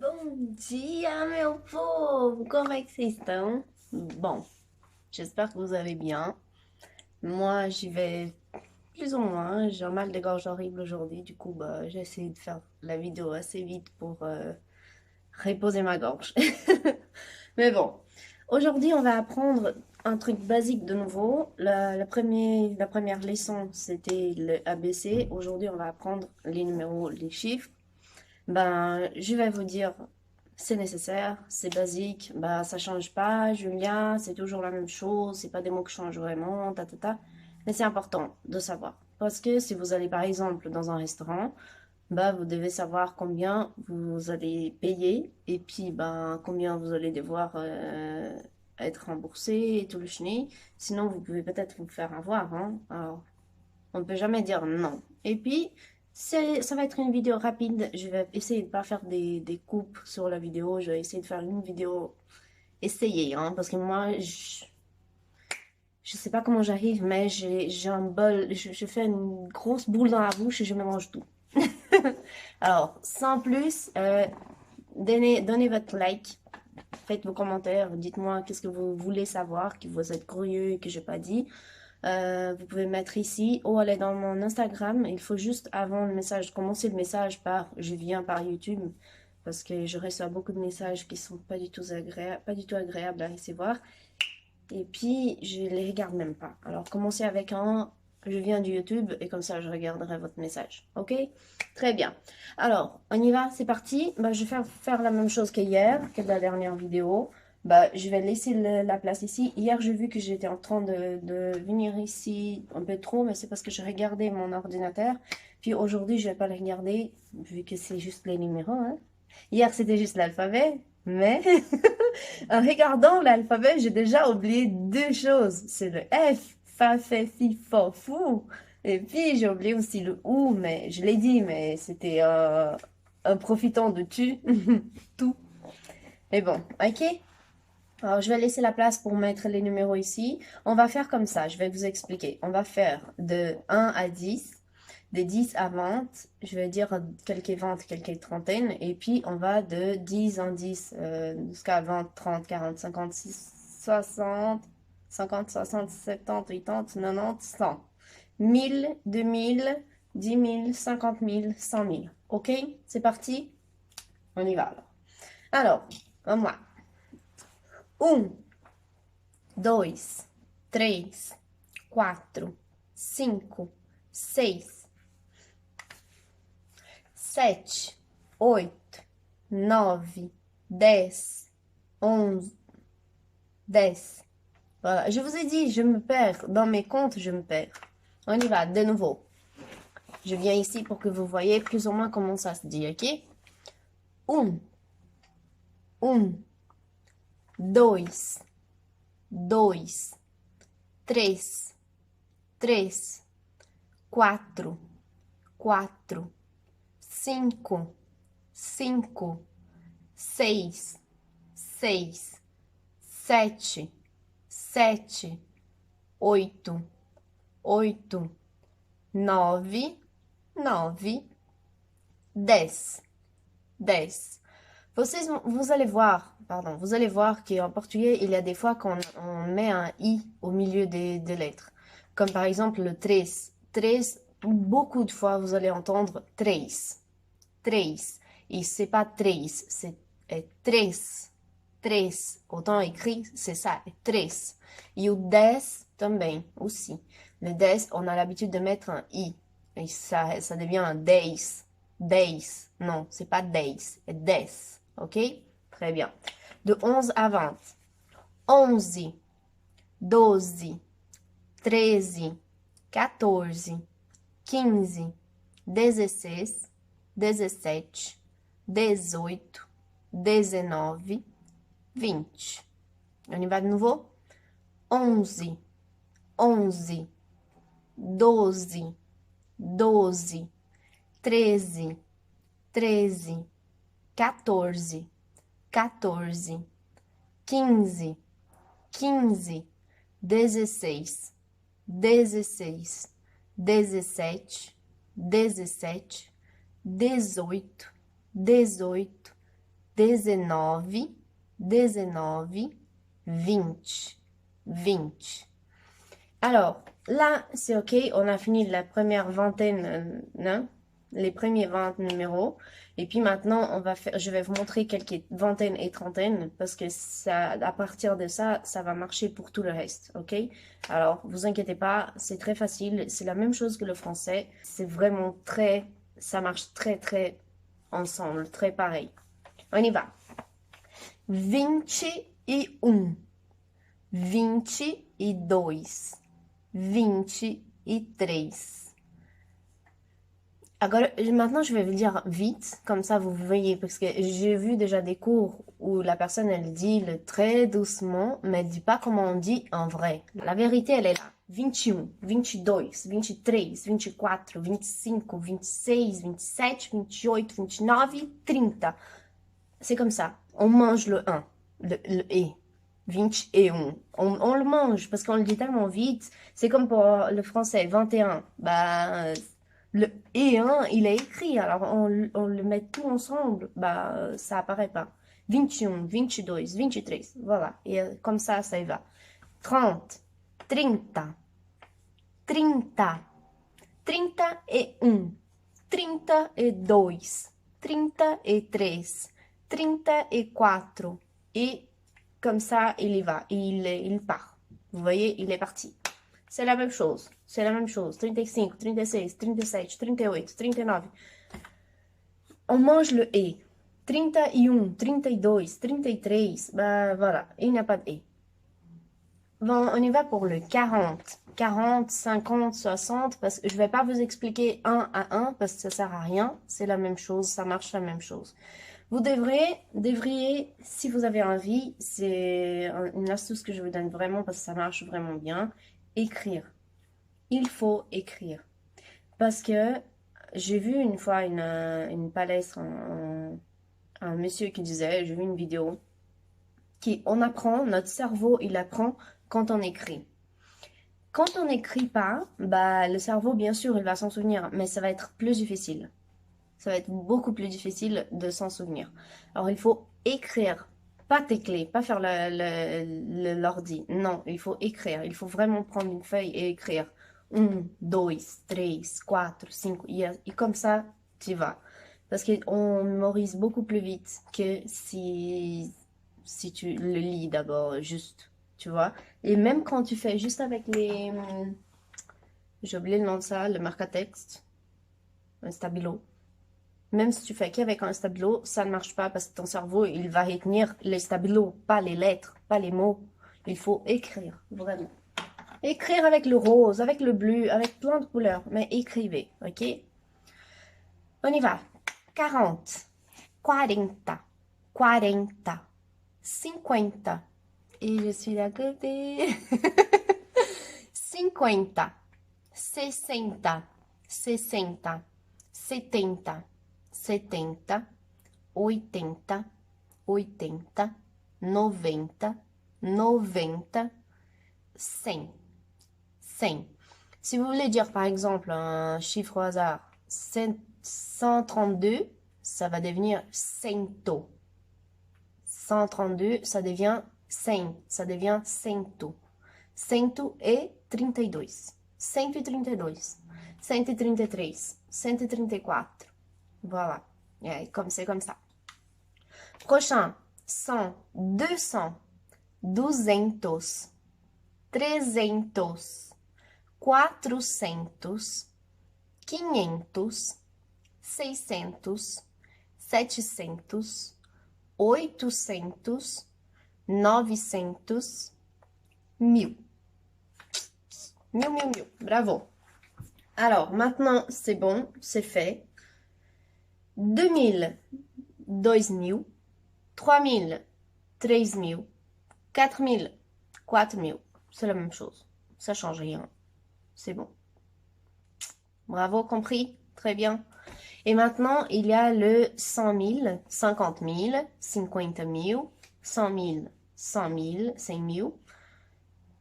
Bom dia, meu povo! Como é que vocês estão? Bom, j'espère que vous allez bien. Moi, j'y vais plus ou moins. J'ai un mal de gorge horrible aujourd'hui. Du coup, j'ai essayé de faire la vidéo assez vite pour reposer ma gorge. Mais bon, aujourd'hui, on va apprendre un truc basique de nouveau. La première leçon, c'était le ABC. Aujourd'hui, on va apprendre les numéros, les chiffres. Je vais vous dire, c'est nécessaire, c'est basique, ça change pas, Julien, c'est toujours la même chose, c'est pas des mots qui changent vraiment, Mais c'est important de savoir. Parce que si vous allez par exemple dans un restaurant, vous devez savoir combien vous allez payer et puis combien vous allez devoir être remboursé et tout le chenille. Sinon, vous pouvez peut-être vous faire avoir, hein. Alors, on ne peut jamais dire non. Et puis, ça va être une vidéo rapide. Je vais essayer de ne pas faire des coupes sur la vidéo. Je vais essayer de faire une vidéo essayée, hein, parce que moi, je sais pas comment j'arrive, mais j'ai un bol. Je fais une grosse boule dans la bouche et je me mange tout. Alors, sans plus, donnez votre like. Faites vos commentaires, dites-moi qu'est-ce que vous voulez savoir, que vous êtes curieux et que j'ai pas dit. Vous pouvez mettre ici ou aller dans mon Instagram. Il faut juste avant le message, commencer le message par je viens par YouTube parce que je reçois beaucoup de messages qui sont pas du tout agréables à recevoir. Et puis je les regarde même pas. Alors commencez avec un je viens du YouTube et comme ça je regarderai votre message. Ok? Très bien. Alors on y va, c'est parti. Je vais faire la même chose qu'hier, que la dernière vidéo. Je vais laisser la place ici. Hier, j'ai vu que j'étais en train de venir ici un peu trop, mais c'est parce que je regardais mon ordinateur. Puis aujourd'hui, je vais pas le regarder, vu que c'est juste les numéros, hein. Hier, c'était juste l'alphabet, mais en regardant l'alphabet, j'ai déjà oublié deux choses. C'est le F, fa, fe, fi, fo, fou. Et puis, j'ai oublié aussi le OU, mais je l'ai dit, mais c'était un profitant de tu, tout. Mais bon, ok. Alors, je vais laisser la place pour mettre les numéros ici. On va faire comme ça, je vais vous expliquer. On va faire de 1 à 10, de 10 à 20, je vais dire quelques 20, quelques trentaines, et puis on va de 10 en 10 jusqu'à 20, 30, 40, 50, 60, 50, 60, 70, 80, 90, 100. 1000, 2000, 10 000, 50 000, 100 000. Ok? C'est parti? On y va alors. Alors, à moi. 1, 2, 3, 4, 5, 6, 7, 8, 9, 10, 11, 10. Voilà, je vous ai dit, je me perds. Dans mes comptes, je me perds. On y va, de nouveau. Je viens ici pour que vous voyez plus ou moins comment ça se dit, ok? 1, 1, 2, 2, 3, 3, 4, 4, 5, 5, 6, 6, 7, 7, 8, 8, 9, 9, 10, 10. Vous allez voir, pardon, vous allez voir qu'en portugais, il y a des fois qu'on on met un i au milieu des lettres. Comme par exemple le tres. Tres, beaucoup de fois, vous allez entendre tres. Tres. Et c'est pas tres, c'est tres. Tres. Autant écrit, c'est ça, tres. Et o 10 também, aussi. Le 10, on a l'habitude de mettre un i. Et ça devient un 10. 10. Non, c'est pas 10, c'est 10. Ok? Très bien. De 11 à 20. 11, 12, 13, 14, 15, 16, 17, 18, 19, 20. On y va de nouveau? 11, 11, 12, 12, 13, 13, 14, 14, 15, 15, 16, 16, 17, 17, 18, 18, 19, 19, 20, 20. Alors, là, c'est OK. On a fini la première vingtaine, non? Les premiers 20 numéros. Et puis maintenant, je vais vous montrer quelques vingtaines et trentaines parce que ça, à partir de ça, ça va marcher pour tout le reste. OK? Alors, vous inquiétez pas, c'est très facile. C'est la même chose que le français. C'est vraiment ça marche très ensemble, très pareil. On y va. 21, 22, 23. Agora, maintenant, je vais vous dire vite, comme ça vous voyez, parce que j'ai vu déjà des cours où la personne, elle dit le très doucement, mais elle dit pas comment on dit en vrai. La vérité, elle est là. 21, 22, 23, 24, 25, 26, 27, 28, 29, 30. C'est comme ça. On mange le 1, le et. 21. On le mange parce qu'on le dit tellement vite. C'est comme pour le français, 21. Bah, le et 1, il est écrit. Alors, on le met tout ensemble. Bah, ça apparaît pas. 21, 22, 23. Voilà. Et comme ça y va. 30, 30, 30, 31, 32, 33, 34. Et comme ça, il y va. Il part. Vous voyez, il est parti. C'est la même chose. C'est la même chose. 35, 36, 37, 38, 39. On mange le et. 31, 32, 33. Ben voilà, il n'y a pas de et. Bon, on y va pour le 40. 40, 50, 60, parce que je vais pas vous expliquer un à un, parce que ça sert à rien. C'est la même chose, ça marche la même chose. Vous devriez, si vous avez envie, c'est une astuce que je vous donne vraiment parce que ça marche vraiment bien, écrire. Il faut écrire. Parce que j'ai vu une fois une palestre, un monsieur qui disait, j'ai vu une vidéo, on apprend, notre cerveau, il apprend quand on écrit. Quand on n'écrit pas, bah, le cerveau, bien sûr, il va s'en souvenir, mais ça va être plus difficile. Ça va être beaucoup plus difficile de s'en souvenir. Alors, il faut écrire, pas tecler, pas faire l'ordi. Non, il faut écrire. Il faut vraiment prendre une feuille et écrire. 1, 2, 3, 4, 5. Et comme ça, tu vas. Parce qu'on mémorise beaucoup plus vite que si tu le lis d'abord, juste, tu vois. Et même quand tu fais juste avec les... J'ai oublié le nom de ça, le marque-à-texte, un stabilo. Même si tu fais qu'avec un stabilo, ça ne marche pas parce que ton cerveau, il va retenir les stabilos, pas les lettres, pas les mots. Il faut écrire, vraiment. Écrire avec le rose, avec le bleu, avec plein de couleurs, mais écrivez, ok? On y va. 40, 40, 40, 50. Et je suis à côté. 50, 60, 60, 70. 70, 80, 80, 90, 90, 100, 100. Si vous voulez dire par exemple un chiffre au hasard, 132, ça va devenir 100. 132, ça devient 100, ça devient 100. 132, 132, 133, 134. Voilà, c'est comme ça. Prochain, 100, 200, 200, 300, 400, 500, 600, 700, 800, 900, 1000. 1000. Bravo. Alors, maintenant, c'est bon, c'est fait. 2000, 2000, 3000, 3000, 4000, 4000. C'est la même chose. Ça change rien. C'est bon. Bravo, compris? Très bien. Et maintenant, il y a le 100 000, 50 000, 50 000, 100 000, 100 000, 5 000,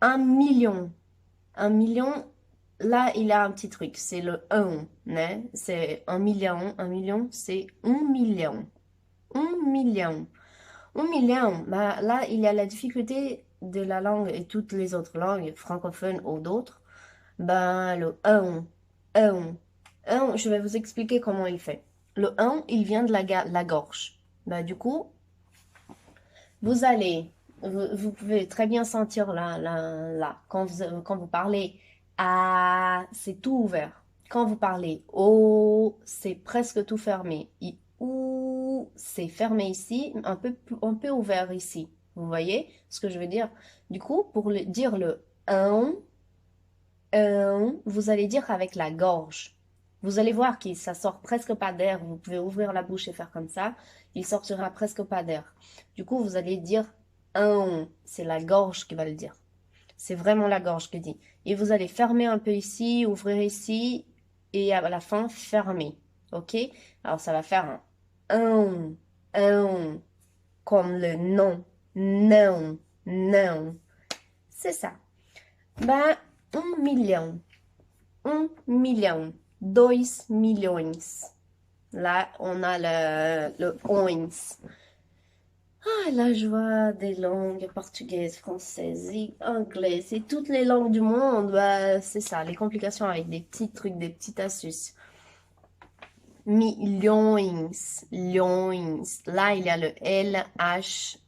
1 million. 1 million, là, il y a un petit truc. C'est le 1, né? C'est 1 million. 1 million, c'est 1 million. Un million. Un million, bah, là, il y a la difficulté de la langue et toutes les autres langues, francophones ou d'autres. Ben, le un, je vais vous expliquer comment il fait. Le un, il vient de la gorge. Ben, du coup, vous allez, vous pouvez très bien sentir là, quand vous parlez A, c'est tout ouvert. Quand vous parlez O, c'est presque tout fermé. Et OU, c'est fermé ici, un peu ouvert ici. Vous voyez ce que je veux dire? Du coup, pour dire le vous allez dire avec la gorge. Vous allez voir que ça sort presque pas d'air. Vous pouvez ouvrir la bouche et faire comme ça. Il sortira presque pas d'air. Du coup, vous allez dire un. C'est la gorge qui va le dire. C'est vraiment la gorge qui dit. Et vous allez fermer un peu ici, ouvrir ici, et à la fin, fermer. OK? Alors, ça va faire un, comme le non, non, non. C'est ça. Ben, un million. Un million. 2 milhões. Là, on a le oins. Ah, la joie des langues portugaises, françaises et anglaises et toutes les langues du monde, bah, c'est ça, les complications avec des petits trucs, des petites astuces. Milhões, lions. Là, il y a le L-H-O-E-S.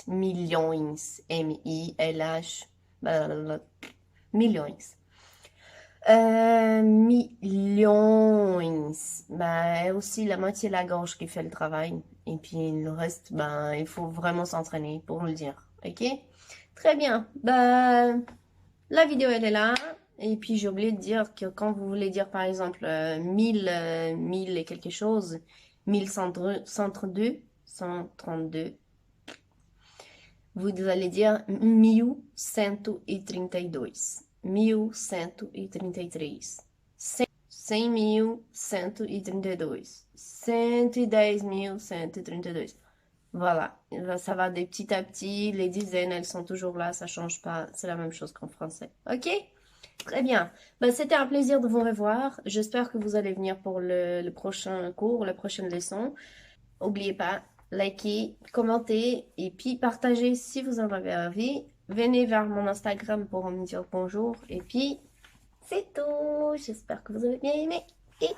Milhões. M-I-L-H. Milhões. Millions. Bah, aussi la moitié de la gorge qui fait le travail. Et puis le reste, ben, il faut vraiment s'entraîner pour le dire. Ok? Très bien. Bah, la vidéo, elle est là. Et puis j'ai oublié de dire que quand vous voulez dire par exemple 1000 et quelque chose, 1132, 132, vous allez dire 1132. 1133. 100.132. 110.132. Voilà, ça va de petit à petit. Les dizaines, elles sont toujours là, ça change pas. C'est la même chose qu'en français. Ok? Très bien. Ben, c'était un plaisir de vous revoir. J'espère que vous allez venir pour le prochain cours, la prochaine leçon. N'oubliez pas, likez, commentez et puis partagez si vous en avez envie. Venez vers mon Instagram pour me dire bonjour. Et puis, c'est tout. J'espère que vous avez bien aimé. Et